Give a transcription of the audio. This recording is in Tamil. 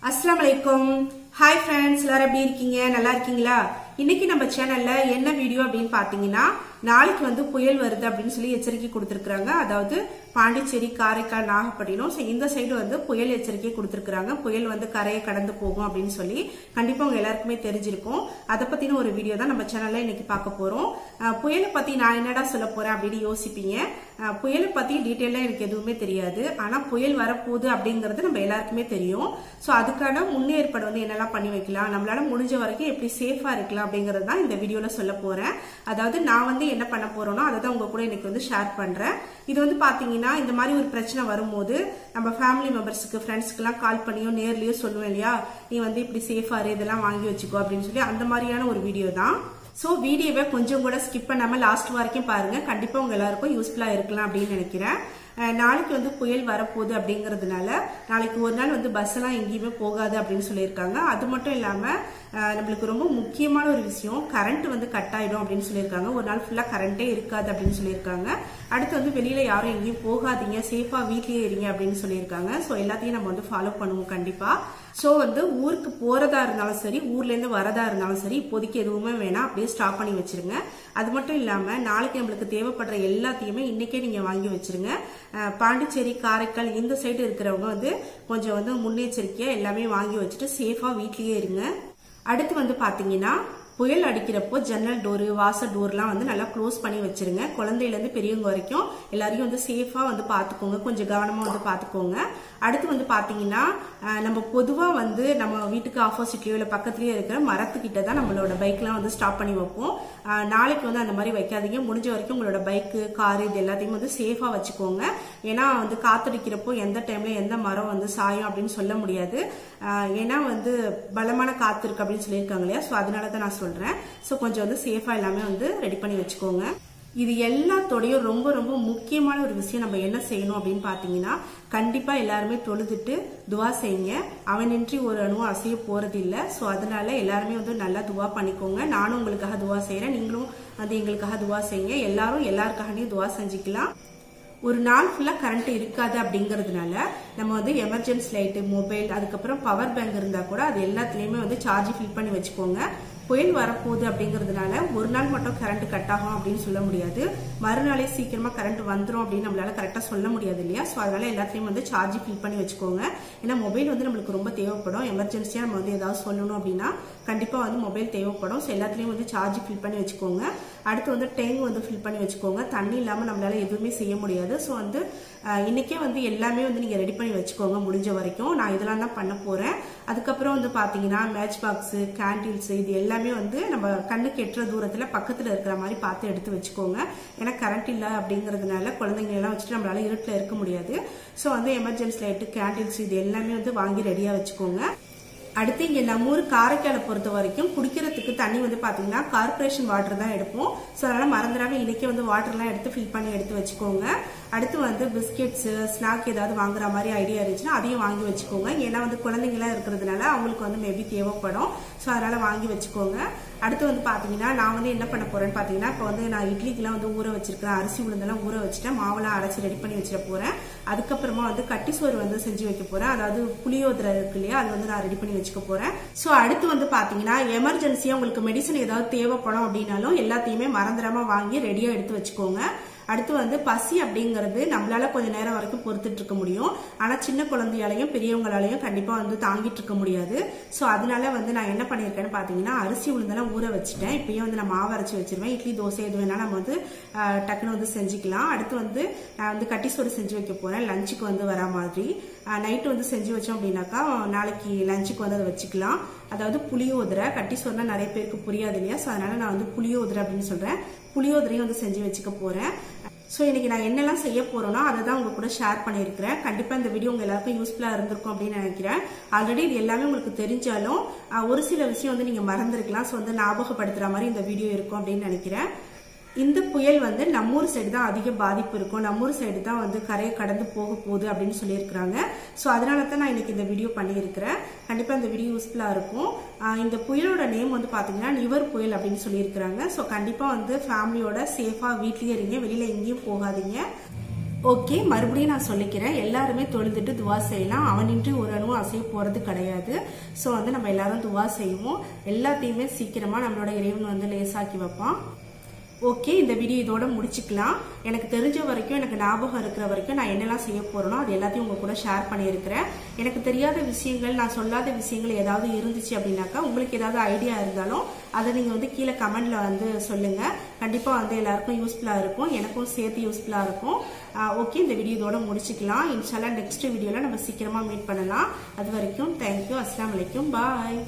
अस्सलामुअलैकुम हाय फ्रेंड्स எல்லாரும் எப்படி இருக்கீங்க நல்லா இருக்கீங்களா இன்னைக்கு நம்ம சேனல்ல என்ன வீடியோ அப்படினு பாத்தீங்கன்னா நாளைக்கு வந்து புயல் வருது அப்படினு சொல்லி எச்சரிக்கை கொடுத்திருக்காங்க அதாவது பாண்டிச்சேரி காரைக்கால் நாகப்பட்டினம் இந்த சைடு வந்து புயல் எச்சரிக்கை கொடுத்திருக்காங்க புயல் வந்து கரையை கடந்து போகும் அப்படினு சொல்லி கண்டிப்பா உங்க எல்லாருக்குமே தெரிஞ்சிருக்கும் அத பத்தின ஒரு வீடியோ தான் நம்ம சேனல்ல இன்னைக்கு பார்க்க போறோம் புயலை பத்தி நான் என்னடா சொல்ல போறேன் அப்படினு யோசிப்பீங்க புயலை பத்தி டீடைலா எனக்கு எதுவுமே தெரியாது ஆனா புயல் வரப்போகுது அப்படிங்கிறது நம்ம எல்லாருக்குமே தெரியும் சோ அதுக்கான முன்னேற்பாடு வந்து என்னெல்லாம் பண்ணி வைக்கலாம் நம்மளால முடிஞ்ச வரைக்கும் எப்படி சேஃபா இருக்கலாம் அப்படிங்கறது தான் இந்த வீடியோல சொல்ல போறேன் அதாவது நான் வந்து என்ன பண்ண போறேனோ அத தான் உங்க கூட இன்னைக்கு வந்து ஷேர் பண்றேன் இது வந்து பாத்தீங்கன்னா இந்த மாதிரி ஒரு பிரச்சனை வரும்போது நம்ம ஃபேமிலி மெம்பர்ஸ்க்கு ஃப்ரெண்ட்ஸ்க்கு எல்லாம் கால் பண்ணியோ நேர்லயோ சொல்லுவேன் இல்லையா நீ வந்து இப்படி சேஃபா இரு இதெல்லாம் வாங்கி வச்சுக்கோ அப்படின்னு சொல்லி அந்த மாதிரியான ஒரு வீடியோ தான் சோ வீடியோவை கொஞ்சம் கூட ஸ்கிப் பண்ணாம லாஸ்ட் வரைக்கும் பாருங்க கண்டிப்பா உங்க எல்லாருக்கும் யூஸ்ஃபுல்லா இருக்கலாம் அப்படின்னு நினைக்கிறேன் நாளைக்கு வந்து புயல் வரப்போகுது அப்படிங்கறதுனால நாளைக்கு ஒரு நாள் வந்து பஸ் எல்லாம் எங்கேயுமே போகாது அப்படின்னு சொல்லியிருக்காங்க அது மட்டும் இல்லாம நம்மளுக்கு ரொம்ப முக்கியமான ஒரு விஷயம் கரண்ட் வந்து கட் ஆயிடும் அப்படின்னு சொல்லியிருக்காங்க ஒரு நாள் ஃபுல்லா கரண்டே இருக்காது அப்படின்னு சொல்லியிருக்காங்க அடுத்து வந்து வெளியில யாரும் எங்கேயும் போகாதீங்க சேஃபா வீட்லயே இருங்க அப்படின்னு சொல்லியிருக்காங்க சோ எல்லாத்தையும் நம்ம வந்து ஃபாலோ பண்ணுவோம் கண்டிப்பா சோ வந்து ஊருக்கு போறதா இருந்தாலும் சரி ஊர்ல இருந்து வரதா இருந்தாலும் சரி இப்போதைக்கு எதுவுமே வேணாம் அப்படியே ஸ்டாப் பண்ணி வச்சிருங்க அது மட்டும் இல்லாம நாளைக்கு நம்மளுக்கு தேவைப்படுற எல்லாத்தையுமே இன்னைக்கே நீங்க வாங்கி வச்சிருங்க பாண்டிச்சேரி காரைக்கால் இந்த சைடு இருக்கிறவங்க வந்து கொஞ்சம் வந்து முன்னெச்சரிக்கையா எல்லாமே வாங்கி வச்சுட்டு சேஃபா வீட்லயே இருங்க அடுத்து வந்து பாத்தீங்கன்னா புயல் அடிக்கிறப்போ ஜன்னல் டோர் வாசல் டோர்லாம் வந்து நல்லா க்ளோஸ் பண்ணி வச்சிருங்க குழந்தையில இருந்து பெரியவங்க வரைக்கும் எல்லாரையும் வந்து சேஃபா வந்து பாத்துக்கோங்க கொஞ்சம் கவனமா வந்து பாத்துக்கோங்க அடுத்து வந்து பாத்தீங்கன்னா நம்ம பொதுவா வந்து நம்ம வீட்டுக்கு ஆப்போசிட்லயோ இல்ல பக்கத்துலயே இருக்கிற மரத்துக்கிட்ட தான் நம்மளோட பைக்லாம் வந்து ஸ்டாப் பண்ணி வைப்போம் நாளைக்கு வந்து அந்த மாதிரி வைக்காதீங்க முடிஞ்ச வரைக்கும் உங்களோட பைக்கு காரு இது எல்லாத்தையும் வந்து சேஃபா வச்சுக்கோங்க ஏன்னா வந்து காத்தடிக்கிறப்போ எந்த டைம்ல எந்த மரம் வந்து சாயும் அப்படின்னு சொல்ல முடியாது ஏன்னா வந்து பலமான காத்து இருக்கு அப்படின்னு சொல்லியிருக்காங்க இல்லையா சோ அதனாலதான் நான் சொல்றேன் சோ கொஞ்சம் வந்து சேஃபா எல்லாமே வந்து ரெடி பண்ணி வச்சுக்கோங்க இது எல்லாத்தோடையும் ரொம்ப ரொம்ப முக்கியமான ஒரு விஷயம் நம்ம என்ன செய்யணும் அப்படின்னு பாத்தீங்கன்னா கண்டிப்பா எல்லாருமே தொழுதுட்டு துவா செய்யுங்க அவனின்றி ஒரு அணுவும் அசைய போறது இல்ல சோ அதனால எல்லாருமே வந்து நல்லா துவா பண்ணிக்கோங்க நானும் உங்களுக்காக துவா செய்யறேன் நீங்களும் வந்து எங்களுக்காக துவா செய்யுங்க எல்லாரும் எல்லாருக்காகவும் துவா செஞ்சுக்கலாம் ஒரு நாள் ஃபுல்லா கரண்ட் இருக்காது அப்படிங்கறதுனால நம்ம வந்து எமர்ஜென்சி லைட் மொபைல் அதுக்கப்புறம் பவர் பேங்க் இருந்தா கூட அது எல்லாத்துலயுமே வந்து சார்ஜ் ஃபில் பண்ணி வச்சுக்கோங்க புயல் வரப்போகுது அப்படிங்கறதுனால ஒரு நாள் மட்டும் கரண்ட் கட் ஆகும் அப்படின்னு சொல்ல முடியாது மறுநாளே சீக்கிரமா கரண்ட் வந்துடும் அப்படின்னு நம்மளால கரெக்டா சொல்ல முடியாது இல்லையா சோ அதனால எல்லாத்தையும் வந்து சார்ஜ் ஃபில் பண்ணி வச்சுக்கோங்க ஏன்னா மொபைல் வந்து நம்மளுக்கு ரொம்ப தேவைப்படும் எமர்ஜென்சியா நம்ம வந்து ஏதாவது சொல்லணும் அப்படின்னா கண்டிப்பா வந்து மொபைல் தேவைப்படும் ஸோ எல்லாத்துலயும் வந்து சார்ஜ் ஃபில் பண்ணி வச்சுக்கோங்க அடுத்து வந்து டேங்க் வந்து ஃபில் பண்ணி வச்சுக்கோங்க தண்ணி இல்லாம நம்மளால எதுவுமே செய்ய முடியாது ஸோ வந்து இன்னைக்கே வந்து எல்லாமே வந்து நீங்க ரெடி பண்ணி வச்சுக்கோங்க முடிஞ்ச வரைக்கும் நான் இதெல்லாம் தான் பண்ண போறேன் அதுக்கப்புறம் வந்து பாத்தீங்கன்னா மேட்ச் பாக்ஸ் கேண்டில்ஸ் இது எல்லாமே வந்து நம்ம கண்ணுக்கு எட்டுற தூரத்துல பக்கத்துல இருக்கிற மாதிரி பார்த்து எடுத்து வச்சுக்கோங்க ஏன்னா கரண்ட் இல்ல அப்படிங்கறதுனால குழந்தைங்க எல்லாம் வச்சுட்டு நம்மளால இருட்டுல இருக்க முடியாது சோ வந்து எமர்ஜென்சி லைட் கேண்டில்ஸ் இது எல்லாமே வந்து வாங்கி ரெடியா வச்சுக்கோங்க அடுத்து இங்க நம்ம ஊர் காரைக்காலை பொறுத்த வரைக்கும் குடிக்கிறதுக்கு தண்ணி வந்து பாத்தீங்கன்னா கார்பரேஷன் வாட்டர் தான் எடுப்போம் சோ அதனால மறந்துடாம இன்னைக்கே வந்து வாட்டர் எல்லாம் எடுத்து ஃபில் பண்ணி எடுத்து வச்சுக்கோங்க அடுத்து வந்து பிஸ்கெட்ஸ் ஸ்நாக் ஏதாவது வாங்குற மாதிரி ஐடியா இருந்துச்சுன்னா அதையும் வாங்கி வச்சுக்கோங்க ஏன்னா வந்து குழந்தைங்க எல்லாம் இருக்கிறதுனால அவங்களுக்கு வந்து மேபி தேவைப்படும் சோ அதனால வாங்கி வச்சுக்கோங்க அடுத்து வந்து பாத்தீங்கன்னா நான் வந்து என்ன பண்ண போறேன்னு பாத்தீங்கன்னா இப்ப வந்து நான் இட்லிக்கெல்லாம் வந்து ஊற வச்சிருக்கேன் அரிசி உளுந்தெல்லாம் ஊற வச்சுட்டேன் மாவெல்லாம் அரைச்சி ரெடி பண்ணி வச்சிட போறேன் அதுக்கப்புறமா வந்து கட்டி சோறு வந்து செஞ்சு வைக்க போறேன் அதாவது புளியோதரை இருக்கு இல்லையா அது வந்து நான் ரெடி பண்ணி வச்சுக்க போறேன் சோ அடுத்து வந்து பாத்தீங்கன்னா எமர்ஜென்சியா உங்களுக்கு மெடிசன் ஏதாவது தேவைப்படும் அப்படின்னாலும் எல்லாத்தையுமே மறந்துடாம வாங்கி ரெடியா எடுத்து வச்சுக்கோங்க அடுத்து வந்து பசி அப்படிங்கிறது நம்மளால கொஞ்ச நேரம் வரைக்கும் பொறுத்துட்டு இருக்க முடியும் ஆனா சின்ன குழந்தையாலையும் பெரியவங்களாலையும் கண்டிப்பா வந்து தாங்கிட்டு இருக்க முடியாது சோ அதனால வந்து நான் என்ன பண்ணிருக்கேன்னு பாத்தீங்கன்னா அரிசி உளுந்தெல்லாம் ஊற வச்சுட்டேன் இப்பயும் வந்து நான் மாவு அரைச்சி வச்சிருவேன் இட்லி தோசை எது வேணா நம்ம வந்து டக்குன்னு வந்து செஞ்சுக்கலாம் அடுத்து வந்து நான் வந்து கட்டி சோறு செஞ்சு வைக்க போறேன் லஞ்சுக்கு வந்து வரா மாதிரி நைட்டு வந்து செஞ்சு வச்சோம் அப்படின்னாக்கா நாளைக்கு லஞ்சுக்கு வந்து அதை வச்சுக்கலாம் அதாவது புளியோதரை கட்டி சோறுனா நிறைய பேருக்கு புரியாது இல்லையா சோ அதனால நான் வந்து புளியோதரை அப்படின்னு சொல்றேன் புளியோதரையும் வந்து செஞ்சு வச்சுக்க போறேன் சோ இன்னைக்கு நான் என்னெல்லாம் செய்ய போறேனோ அதை தான் உங்க கூட ஷேர் பண்ணியிருக்கிறேன் கண்டிப்பா இந்த வீடியோ உங்க எல்லாருக்கும் யூஸ்ஃபுல்லா இருந்திருக்கும் அப்படின்னு நினைக்கிறேன் ஆல்ரெடி இது எல்லாமே உங்களுக்கு தெரிஞ்சாலும் ஒரு சில விஷயம் வந்து நீங்க மறந்துருக்கலாம் சோ வந்து ஞாபகப்படுத்துற மாதிரி இந்த வீடியோ இருக்கும் அப்படின்னு நினைக்கிறேன் இந்த புயல் வந்து நம்மூர் சைடு தான் அதிக பாதிப்பு இருக்கும் நம்மூர் சைடு தான் வந்து கரையை கடந்து போக போகுது அப்படின்னு சொல்லியிருக்கிறாங்க சோ அதனால தான் நான் இன்னைக்கு இந்த வீடியோ பண்ணியிருக்கிறேன் கண்டிப்பா இந்த வீடியோ யூஸ்ஃபுல்லா இருக்கும் இந்த புயலோட நேம் வந்து பாத்தீங்கன்னா நிவர் புயல் அப்படின்னு சொல்லியிருக்கிறாங்க சோ கண்டிப்பா வந்து ஃபேமிலியோட சேஃபா வீட்லயே இருங்க வெளியில எங்கேயும் போகாதீங்க ஓகே, மறுபடியும் நான் சொல்லிக்கிறேன், எல்லாருமே தொழுதுட்டு துவா செய்யலாம். அவனின்றி ஒரு அணுவும் அசைய போறது கிடையாது. சோ வந்து நம்ம எல்லாரும் துவா செய்வோம். எல்லாத்தையுமே சீக்கிரமா நம்மளோட இறைவன் வந்து லேசாக்கி வைப்பான். ஓகே, இந்த வீடியோ இதோட முடிச்சுக்கலாம். எனக்கு தெரிஞ்ச வரைக்கும், எனக்கு ஞாபகம் இருக்கிற வரைக்கும் நான் என்னெல்லாம் செய்ய போறேனோ அது எல்லாத்தையும் உங்க கூட ஷேர் பண்ணியிருக்கிறேன். எனக்கு தெரியாத விஷயங்கள், நான் சொல்லாத விஷயங்கள் ஏதாவது இருந்துச்சு அப்படின்னாக்கா, உங்களுக்கு ஏதாவது ஐடியா இருந்தாலும் அதை நீங்க வந்து கீழே கமெண்ட்ல வந்து சொல்லுங்க. கண்டிப்பா வந்து எல்லாருக்கும் யூஸ்ஃபுல்லா இருக்கும், எனக்கும் சேர்த்து யூஸ்ஃபுல்லா இருக்கும். ஓகே, இந்த வீடியோ இதோட முடிச்சுக்கலாம். இன்ஷால்லா நெக்ஸ்ட் வீடியோல நம்ம சீக்கிரமா மீட் பண்ணலாம். அது வரைக்கும் தேங்க்யூ. அஸ்ஸலாமு அலைக்கும். பாய்.